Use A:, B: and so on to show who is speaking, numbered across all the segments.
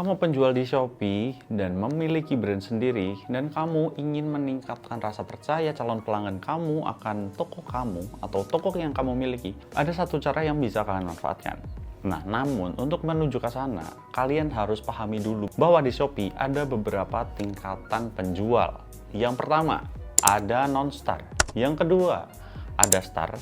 A: Kamu penjual di Shopee dan memiliki brand sendiri dan kamu ingin meningkatkan rasa percaya calon pelanggan kamu akan toko kamu atau toko yang kamu miliki, ada satu cara yang bisa kalian manfaatkan. Nah, namun untuk menuju ke sana, kalian harus pahami dulu bahwa di Shopee ada beberapa tingkatan penjual. Yang pertama, ada non-star. Yang kedua, ada star.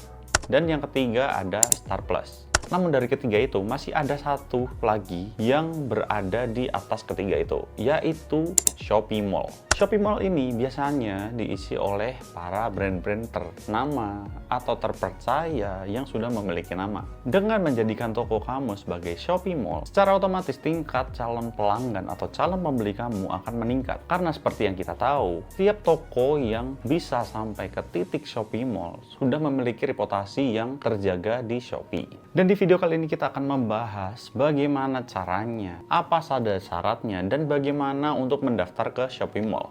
A: Dan yang ketiga, ada star plus. Namun dari ketiga itu masih ada satu lagi yang berada di atas ketiga itu, yaitu Shopee Mall. Shopee Mall ini biasanya diisi oleh para brand-brand ternama atau terpercaya yang sudah memiliki nama. Dengan menjadikan toko kamu sebagai Shopee Mall, secara otomatis tingkat calon pelanggan atau calon pembeli kamu akan meningkat. Karena seperti yang kita tahu, tiap toko yang bisa sampai ke titik Shopee Mall sudah memiliki reputasi yang terjaga di Shopee. Dan di video kali ini kita akan membahas bagaimana caranya, apa saja syaratnya, dan bagaimana untuk mendaftar ke Shopee Mall.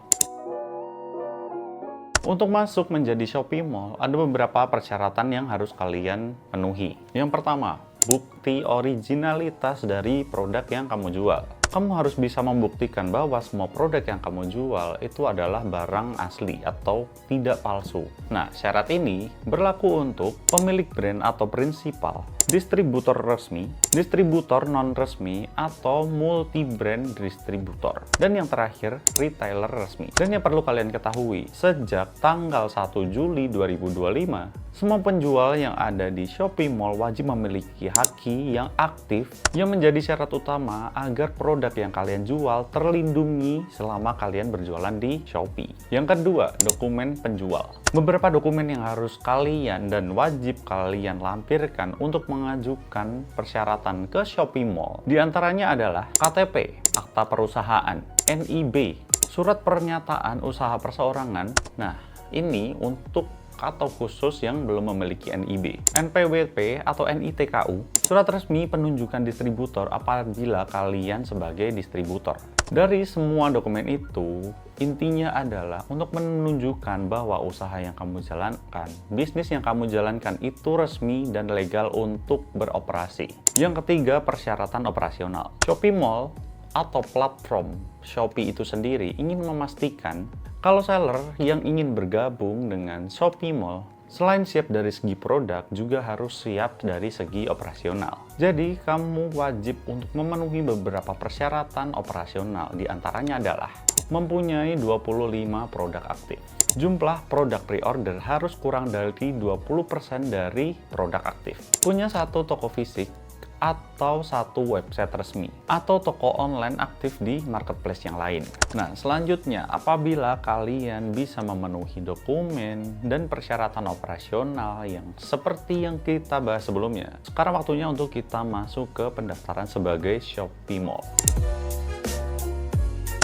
A: Untuk masuk menjadi Shopee Mall, ada beberapa persyaratan yang harus kalian penuhi. Yang pertama, bukti originalitas dari produk yang kamu jual. Kamu harus bisa membuktikan bahwa semua produk yang kamu jual itu adalah barang asli atau tidak palsu. Nah, syarat ini berlaku untuk pemilik brand atau prinsipal, distributor resmi, distributor non-resmi, atau multi-brand distributor. Dan yang terakhir, retailer resmi. Dan yang perlu kalian ketahui, sejak tanggal 1 Juli 2025, semua penjual yang ada di Shopee Mall wajib memiliki haki yang aktif yang menjadi syarat utama agar produk yang kalian jual terlindungi selama kalian berjualan di Shopee. Yang kedua, dokumen penjual. Beberapa dokumen yang harus kalian dan wajib kalian lampirkan untuk mengajukan persyaratan ke Shopee Mall. Di antaranya adalah KTP, akta perusahaan, NIB, surat pernyataan usaha perseorangan. Nah, ini untuk atau khusus yang belum memiliki NIB, NPWP atau NITKU, surat resmi penunjukan distributor apabila kalian sebagai distributor. Dari semua dokumen itu, intinya adalah untuk menunjukkan bahwa usaha yang kamu jalankan, bisnis yang kamu jalankan itu resmi dan legal untuk beroperasi. Yang ketiga, persyaratan operasional. Shopee Mall atau platform Shopee itu sendiri ingin memastikan kalau seller yang ingin bergabung dengan Shopee Mall, selain siap dari segi produk, juga harus siap dari segi operasional. Jadi, kamu wajib untuk memenuhi beberapa persyaratan operasional. Di antaranya adalah mempunyai 25 produk aktif. Jumlah produk pre-order harus kurang dari 20% dari produk aktif. Punya satu toko fisik atau satu website resmi atau toko online aktif di marketplace yang lain. Nah, selanjutnya apabila kalian bisa memenuhi dokumen dan persyaratan operasional yang seperti yang kita bahas sebelumnya, sekarang waktunya untuk kita masuk ke pendaftaran sebagai Shopee Mall.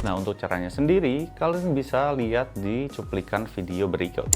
A: Nah, untuk caranya sendiri kalian bisa lihat di cuplikan video berikut.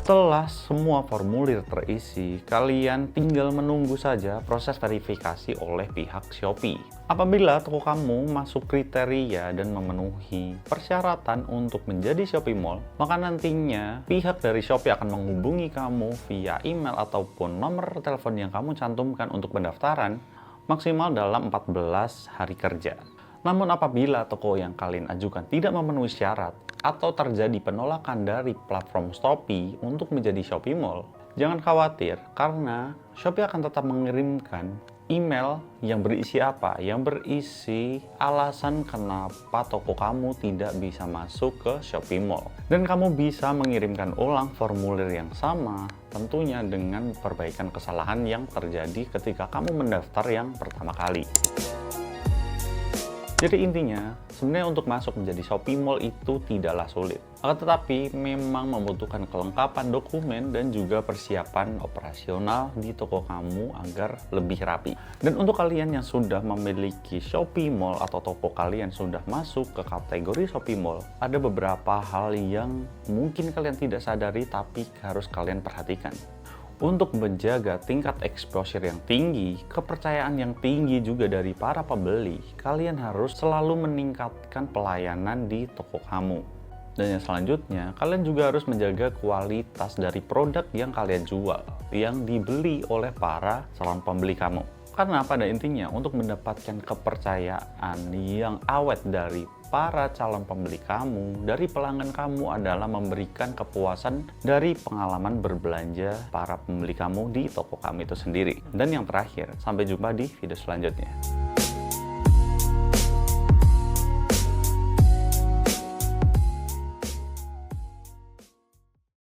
A: Setelah semua formulir terisi, kalian tinggal menunggu saja proses verifikasi oleh pihak Shopee. Apabila toko kamu masuk kriteria dan memenuhi persyaratan untuk menjadi Shopee Mall, maka nantinya pihak dari Shopee akan menghubungi kamu via email ataupun nomor telepon yang kamu cantumkan untuk pendaftaran maksimal dalam 14 hari kerja. Namun apabila toko yang kalian ajukan tidak memenuhi syarat atau terjadi penolakan dari platform Shopee untuk menjadi Shopee Mall, jangan khawatir karena Shopee akan tetap mengirimkan email yang berisi apa? Yang berisi alasan kenapa toko kamu tidak bisa masuk ke Shopee Mall. Dan kamu bisa mengirimkan ulang formulir yang sama, tentunya dengan perbaikan kesalahan yang terjadi ketika kamu mendaftar yang pertama kali. Jadi intinya, sebenarnya untuk masuk menjadi Shopee Mall itu tidaklah sulit. Akan tetapi memang membutuhkan kelengkapan dokumen dan juga persiapan operasional di toko kamu agar lebih rapi. Dan untuk kalian yang sudah memiliki Shopee Mall atau toko kalian sudah masuk ke kategori Shopee Mall, ada beberapa hal yang mungkin kalian tidak sadari tapi harus kalian perhatikan. Untuk menjaga tingkat exposure yang tinggi, kepercayaan yang tinggi juga dari para pembeli, kalian harus selalu meningkatkan pelayanan di toko kamu. Dan yang selanjutnya, kalian juga harus menjaga kualitas dari produk yang kalian jual, yang dibeli oleh para calon pembeli kamu. Karena pada intinya, untuk mendapatkan kepercayaan yang awet dari para calon pembeli kamu, dari pelanggan kamu adalah memberikan kepuasan dari pengalaman berbelanja para pembeli kamu di toko kamu itu sendiri. Dan yang terakhir, sampai jumpa di video selanjutnya.